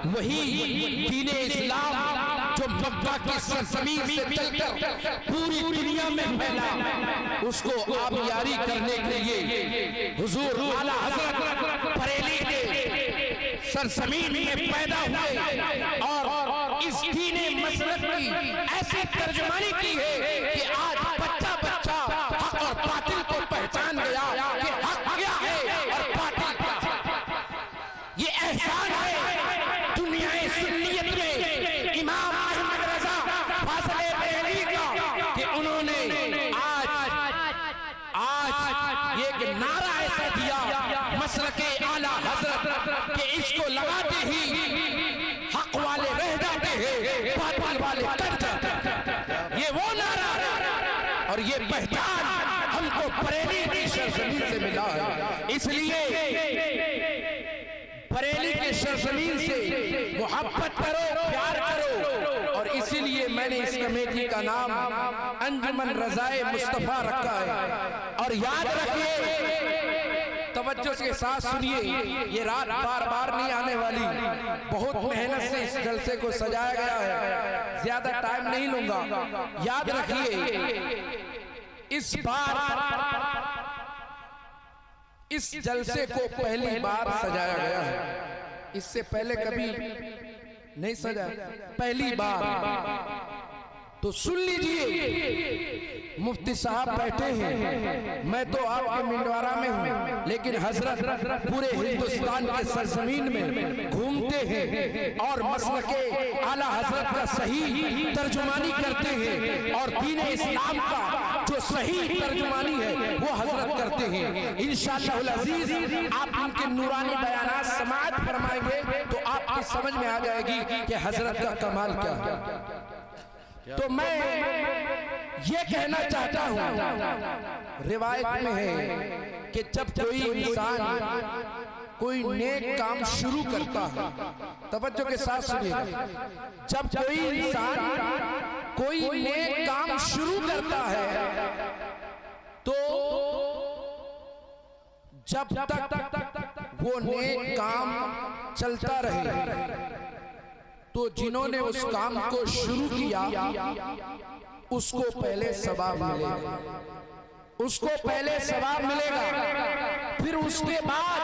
वही दीने इस्लाम जो मक्का की सरजमीन से चलकर पूरी दुनिया में फैला, उसको आबियारी करने के लिए हुजूर आला हजरत बरेली के सरजमीन में पैदा हुए और इस दीने मसलक की ऐसी तर्जुमानी की है कि आज बच्चा बच्चा हक और बातिल को पहचान गया कि हक क्या है और बातिल क्या है। ये एहसान है दुनिया सुन्नियत में इमाम अहमद रजा फाज़िल बरेली का कि उन्होंने आज एक नारा ऐसा दिया मसलके आला हजरत कि इसको लगाते ही हक वाले रह जाते हैं, बातिल वाले कर जाते हैं। ये वो नारा और ये पहचान हमको बरेली की सरजमीन से मिला है। इसलिए बरेली के सरजमीन से मोहब्बत करो, प्यार करो और इसीलिए मैंने इस कमेटी का नाम अंजुमन रज़ाए मुस्तफा रखा है। और याद रखिए, तवज्जो के साथ सुनिए, ये रात बार बार नहीं आने वाली, बहुत मेहनत से इस जलसे को सजाया गया है, ज्यादा टाइम नहीं लूंगा। याद रखिए, इस बार इस जलसे को पहली बार सजाया गया है, इससे पहले कभी नहीं सजाया, पहली बार। तो सुन लीजिए, मुफ्ती साहब बैठे हैं, मैं तो आपके मिंडवारा में हूँ, लेकिन हजरत पूरे हिंदुस्तान के सरजमीन में घूमते हैं और मसलके आला हजरत का सही तर्जुमानी करते हैं और दीन इस्लाम का जो सही तर्जुमानी है वो हजरत करते हैं। इंशाअल्लाह अजीज आप उनके नूरानी बयानात समाअत फरमाएंगे तो आपकी समझ में आ जाएगी कि हजरत का कमाल क्या है। तो मैं ये कहना चाहता हूँ, रिवायत में है कि जब कोई इंसान कोई नेक काम शुरू करता है, तवज्जो के साथ सुनिए, जब कोई इंसान कोई नेक काम शुरू करता है तो जब तक वो नेक काम चलता रहे तो जिन्होंने उस काम को शुरू किया उसको पहले सवाब मिलेगा, उसको पहले सवाब मिलेगा। फिर उसके बाद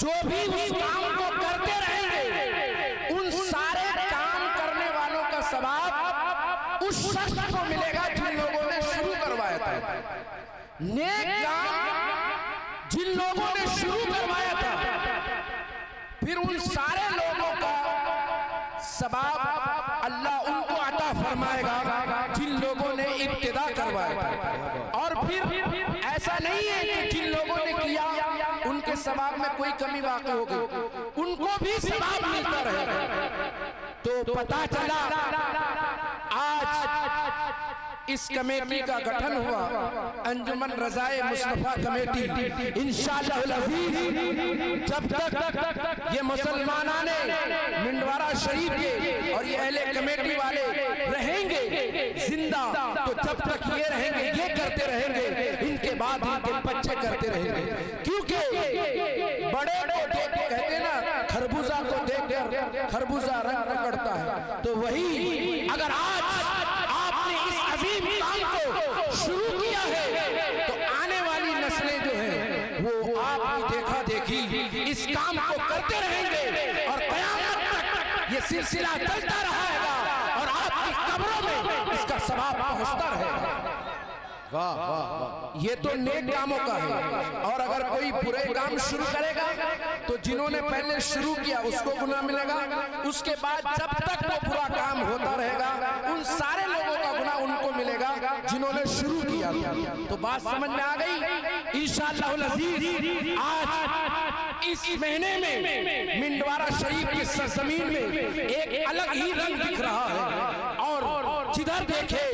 जो भी उस काम को करते रहेंगे उन सारे काम करने वालों का सवाब उस शख्स को मिलेगा जिन लोगों ने शुरू करवाया था। नेक काम जिन लोगों ने शुरू करवाया था, फिर उन सारे लोगों का सवाब अल्लाह उनको अता फरमाएगा जिन लोगों ने इब्तिदा करवाया था। और फिर ऐसा नहीं है कि जिन लोगों ने किया उनके सवाब में कोई कमी वाक़ई हो गई, उनको भी सवाब मिलता रहेगा। तो पता चला आज इस कमेटी का गठन हुआ, अंजुमन रज़ाए मुस्तफा कमेटी। इंशाअल्लाह अज़ीज़ जब तक ये मुसलमानाने मिंडवारा शरीफ के और ये अहले कमेटी वाले रहेंगे जिंदा, तो जब तक ये रहेंगे ये करते रहेंगे, इनके बाद इनके बच्चे करते रहेंगे। क्योंकि बड़े को देख कहते ना, खरबूजा को देखकर खरबूजा रंग पकड़ता है, तो वही अगर आज आपने इस अजीम काम को शुरू किया है तो आने वाली नस्लें जो हैं वो आपकी देखा देखी इस काम को करते रहेंगे और क़यामत तक ये सिलसिला चलता रहेगा और आपकी कब्रों में इसका सवाब पहुंचता रहेगा। वाह वाह वाह, ये तो नेक कामों का है। और अगर कोई बुरे काम शुरू करेगा तो जिन्होंने पहले शुरू किया उसको गुनाह मिलेगा, उसके बाद जब तक वो बुरा काम होता रहेगा उन सारे लोगों का गुनाह उनको मिलेगा जिन्होंने शुरू किया। तो बात समझ में आ गई। इंशाअल्लाह अज़ीज़ आज इस महीने में मिंडवारा शरीफ की सरजमीन में एक अलग ही रंग दिख रहा है और जिधर देखे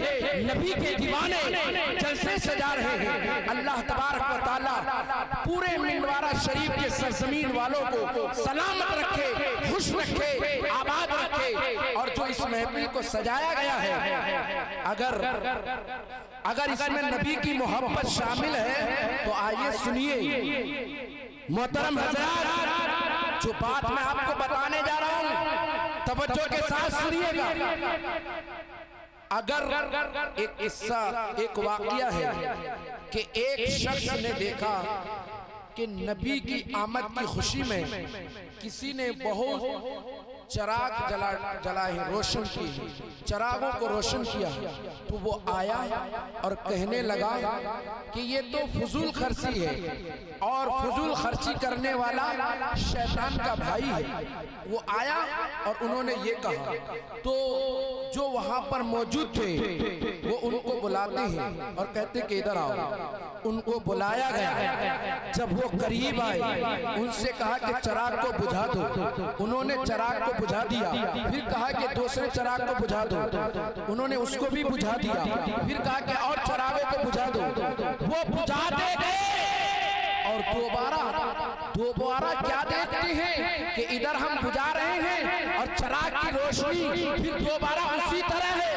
नबी के दीवाने जलसे सजा रहे हैं। अल्लाह तबारक व तआला पूरे मिंडवारा शरीफ के सरजमीन वालों को सलामत रखे, खुश रखे, आबाद रखे। और जो इस महफिल को सजाया गया है, अगर इसमें नबी की मोहब्बत शामिल है तो आइए सुनिए। मोहतरम हज़रात, जो बात मैं आपको बताने जा रहा हूं तवज्जो के साथ सुनिएगा। अगर एक किस्सा, एक वाकया है कि एक शख्स ने देखा कि नबी की आमद की खुशी में किसी ने बहुत चराग जलाए, रोशन किए, चरागों को रोशन किया, तो वो आया और कहने लगा कि ये तो फजूल खर्ची है और फजूल खर्ची करने वाला शैतान का भाई है। वो आया और उन्होंने ये कहा, तो जो वहां पर मौजूद थे वो उनको बुलाते हैं और कहते कि इधर आओ। उनको बुलाया गया। जब वो करीब आए, उनसे कहा कि चराग को बुझा दो। उन्होंने चराग को बुझा दिया। फिर कहा कि दूसरे चराग को बुझा दो। उन्होंने उसको भी बुझा दिया। फिर कहा कि और चरागे को बुझा दो। वो बुझाते गए और दोबारा क्या देखते हैं कि इधर हम बुझा रहे हैं और चराग की रोशनी फिर दोबारा उसी तरह है।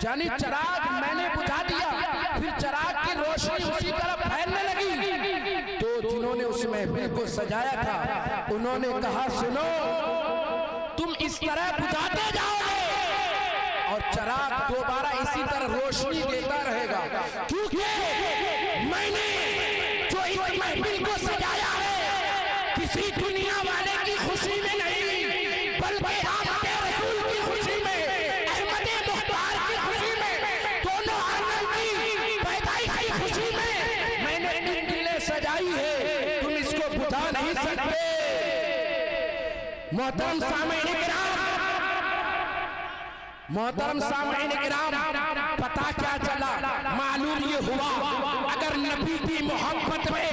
यानी चराग मैंने बुझा दिया, फिर चराग की रोशनी उसी तरह फैलने लगी। तो जिन्होंने उस महफिल को सजाया था, उन्होंने कहा, सुनो, तुम इस तरह बुझाते जाओगे और चराग दोबारा इसी तरह रोशनी देता रहेगा, क्योंकि मैंने जो इस महफिल को सजाया है किसी दुनिया वाले की खुशी में नहीं, बल्कि आपके रसूल की खुशी में, अहमद मुख्तार की खुशी में, दोनों आलम की पैदाइश की खुशी में मैंने इन दिलें सजाई है। तुम इसको बुझा नहीं सकते। मोहतरम सामईन किराम, मोहतरम सामईन किराम, पता क्या चला? मालूम ये हुआ, अगर नबी की मोहब्बत में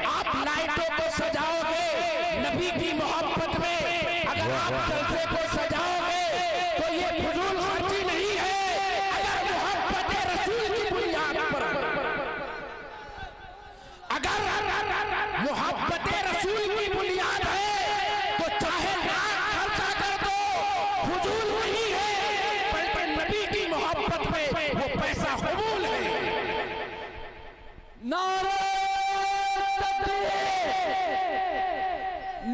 आप लाइटों को सजाओगे, नबी की मोहब्बत में अगर आप जलसे को सजाओगे, तो ये फजूल खर्ची नहीं है। अगर मोहब्बत रसूल की बुनियाद पर, अगर मोहब्बत रसूल की बुनियाद है, तो चाहे लाख खर्चा कर दो, फजूल नहीं है। बल्कि नबी की मोहब्बत में वो पैसा कबूल है। नारे तकबीर,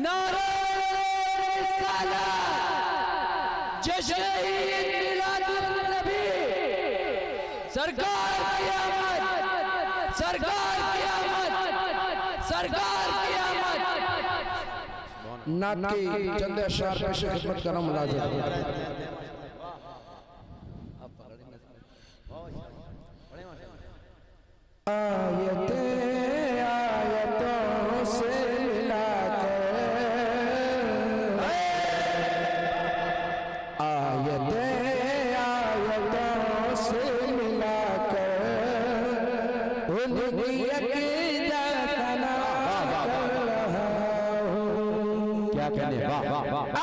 नारे रिसालत, जश्न ईद मिलादुन नबी, सरकार की आमद, सरकार की आमद, सरकार की आमद। नात के चंद अशआर पेश खिदमत करना मुलाजिम है। आयतें आयतों से मिलाकर, आयतें आयतों से मिलाकर उनकी अकीदा सना कर रहा हूँ। क्या कहने, वाह वाह वाह।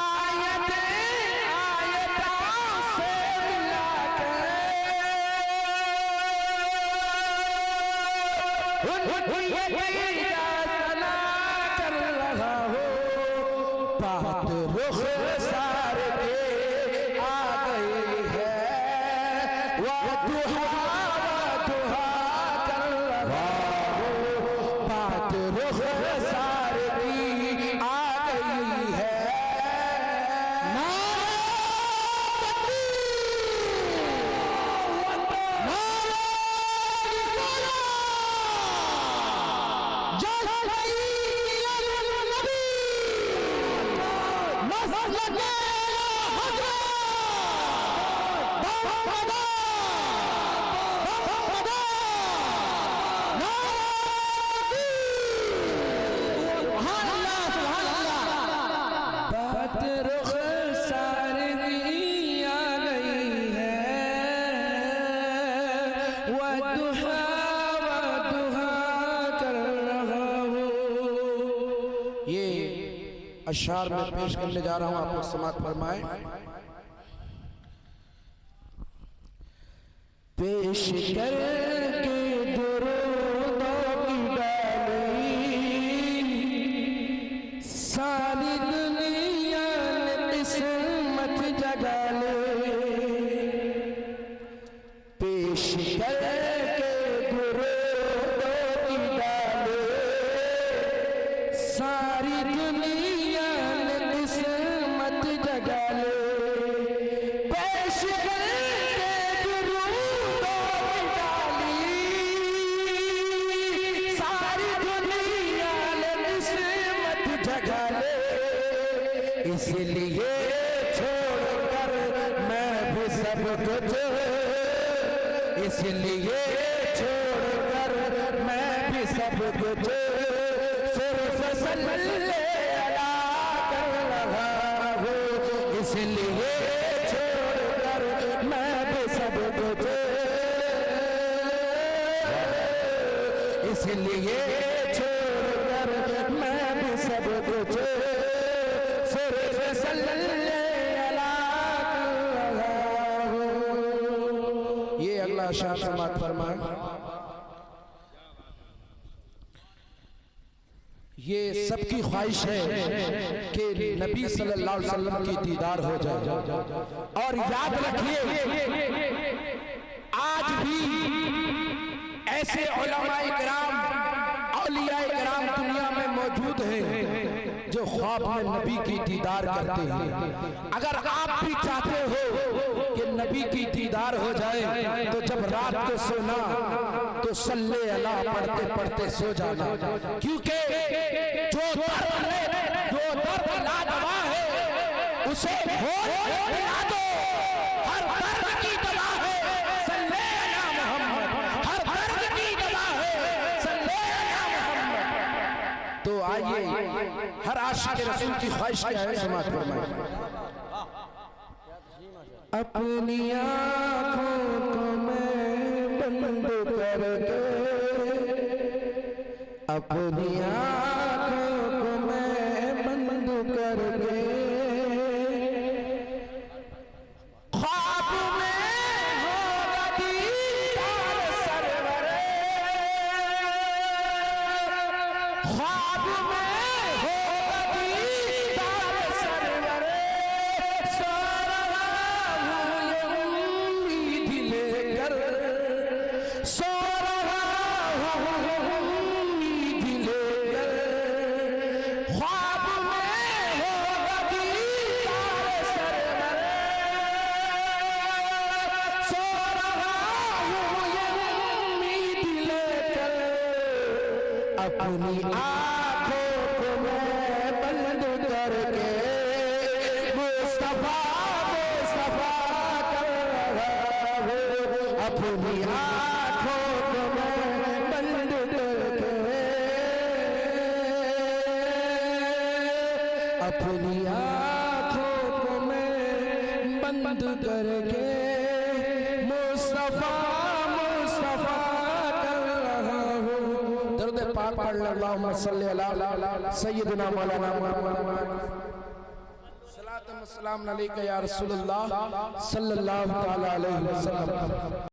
अशआर में पेश करने जा रहा हूं, आप लोग समाअत फरमाएं। पेश करके दुरूदों की डाली, सारी दुनिया ने किस्मत जगा ले। पेश करके दुरूदों की डाली, सारी दुनिया किस्मत जगा ले। इसलिए छोड़कर मैं भी सब कुछ, इसलिए छोड़कर मैं भी सब कुछ सिर्फ सल्ले अला कर रहा हूँ। इसलिए छोड़कर मैं भी सब कुछ, इसलिए छोड़कर मैं भी सब कुछ सिर्फ सल्ले अला कर रहा हूँ। ये अल्लाह शाह समात फरमाए। ये सबकी ख्वाहिश है कि नबी सल्लल्लाहु अलैहि वसल्लम की दीदार हो जाए। और याद रखिए, आज भी ऐसे उलमाए किराम, औलियाए किराम दुनिया में मौजूद हैं जो ख्वाब में नबी की दीदार करते हैं। अगर आप भी चाहते हो कि नबी की दीदार हो जाए तो जब रात को सोना तो सल्ले अला पढ़ते पढ़ते सो जाना, क्योंकि जो दर्द लादवा है उसे मिला दो। हर दर्द की दवा है सल्ले अला मोहम्मद, हर दर्द की दवा है सल्ले अला मोहम्मद। तो आइए, हर आशिक रसूल की ख्वाहिश क्या है, समात फरमाइए। अपनी आँखों को मैं बंद करके, अपनी आँखों को मैं बंद करके ख्वाब में होगा दीदार सरवरे, ख्वाब में होगा दीदार सरवरे। सो रहा हूँ ये उम्मीद लेकर, सो रहा हूँ उम्मीद लेकर, ख्वाब में होगा दीदार सरवरे। सो रहा हूँ ये उम्मीद लेकर, अपनी आँखों को मैं बंद करके मुस्तफा मुस्तफा कर रहा हूँ। अपनी आँखों को मैं बंद करके, अपनी आँखों को मैं बंद करके मुस्तफा मुस्तफा कर रहा हूँ। दर्द पाक पढ़ लो, अल्लाहुम्मा सल्ली अला सय्यिदना मौलाना मुहम्मद। सलातु व सलाम अलैका या रसूलल्लाह सल्लल्लाहु तआला अलैहि वसल्लम।